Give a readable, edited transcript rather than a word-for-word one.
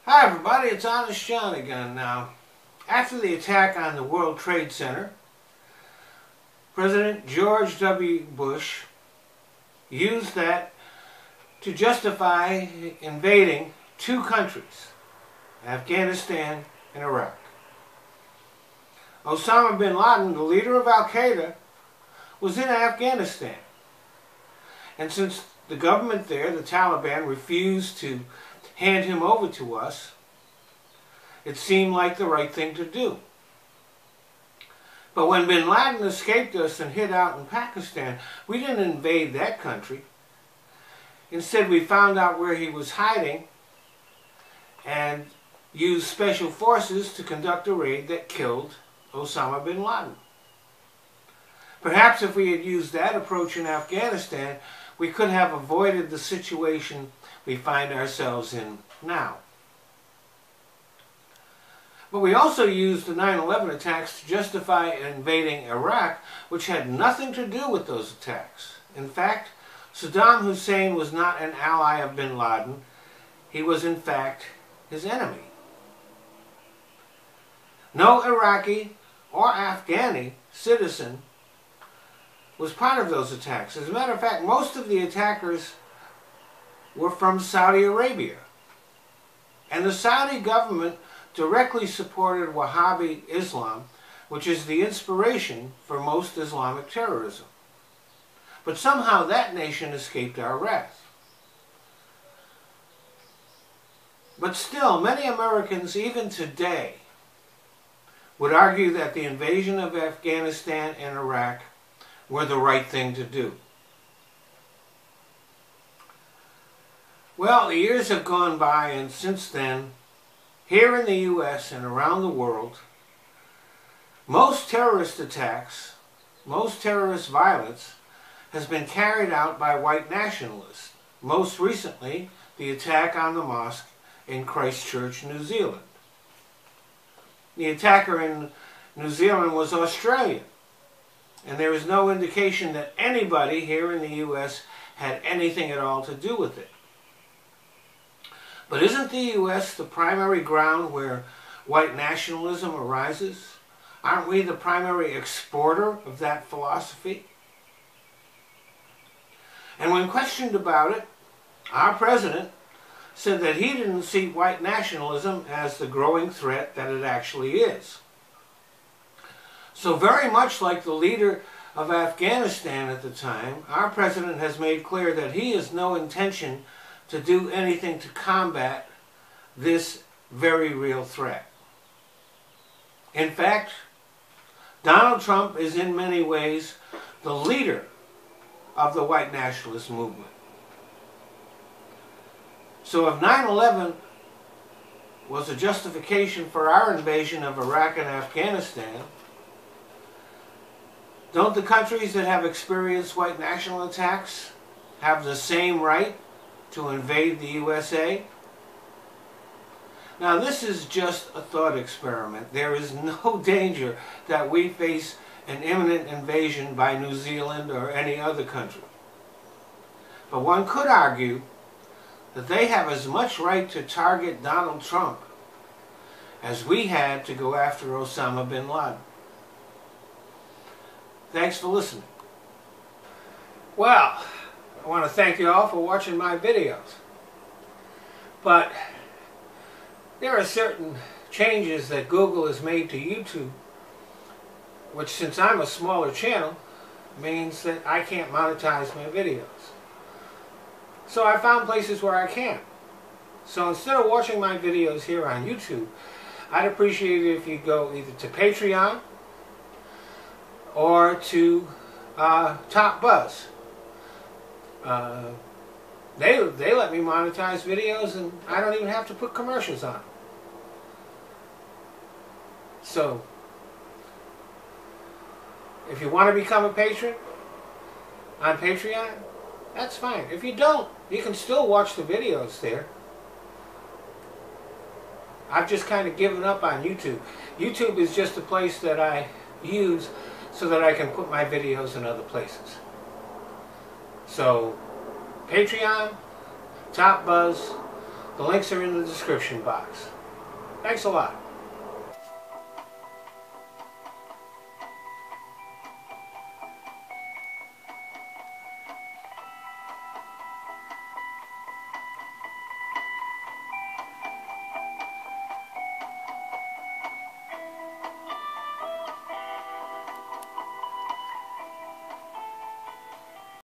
Hi everybody, it's Honest John again. Now, after the attack on the World Trade Center, President George W. Bush used that to justify invading two countries, Afghanistan and Iraq. Osama bin Laden, the leader of Al-Qaeda, was in Afghanistan. And since the government there, the Taliban, refused to hand him over to us, it seemed like the right thing to do. But when bin Laden escaped us and hid out in Pakistan, we didn't invade that country. Instead, we found out where he was hiding and used special forces to conduct a raid that killed Osama bin Laden. Perhaps if we had used that approach in Afghanistan, we could have avoided the situation we find ourselves in now. But we also used the 9/11 attacks to justify invading Iraq, which had nothing to do with those attacks. In fact, Saddam Hussein was not an ally of bin Laden. He was, in fact, his enemy. No Iraqi or Afghani citizen was part of those attacks. As a matter of fact, most of the attackers were from Saudi Arabia. And the Saudi government directly supported Wahhabi Islam, which is the inspiration for most Islamic terrorism. But somehow that nation escaped our wrath. But still, many Americans, even today, would argue that the invasion of Afghanistan and Iraq were the right thing to do. Well, the years have gone by, and since then, here in the U.S. and around the world, most terrorist attacks, most terrorist violence has been carried out by white nationalists. Most recently, the attack on the mosque in Christchurch, New Zealand. The attacker in New Zealand was Australian, and there is no indication that anybody here in the U.S. had anything at all to do with it. But isn't the U.S. the primary ground where white nationalism arises? Aren't we the primary exporter of that philosophy? And when questioned about it, our president said that he didn't see white nationalism as the growing threat that it actually is. So very much like the leader of Afghanistan at the time, our president has made clear that he has no intention to do anything to combat this very real threat. In fact, Donald Trump is in many ways the leader of the white nationalist movement. So if 9/11 was a justification for our invasion of Iraq and Afghanistan, don't the countries that have experienced white national attacks have the same right to invade the USA? Now, this is just a thought experiment. There is no danger that we face an imminent invasion by New Zealand or any other country. But one could argue that they have as much right to target Donald Trump as we had to go after Osama bin Laden. Thanks for listening. Well, I want to thank you all for watching my videos. But there are certain changes that Google has made to YouTube, which, since I'm a smaller channel, means that I can't monetize my videos. So I found places where I can. So instead of watching my videos here on YouTube, I'd appreciate it if you go either to Patreon or to Top Buzz. They let me monetize videos, and I don't even have to put commercials on them. So, if you want to become a patron on Patreon, that's fine. If you don't, you can still watch the videos there. I've just kind of given up on YouTube. YouTube is just a place that I use so that I can put my videos in other places. So, Patreon, Top Buzz, The links are in the description box. Thanks a lot.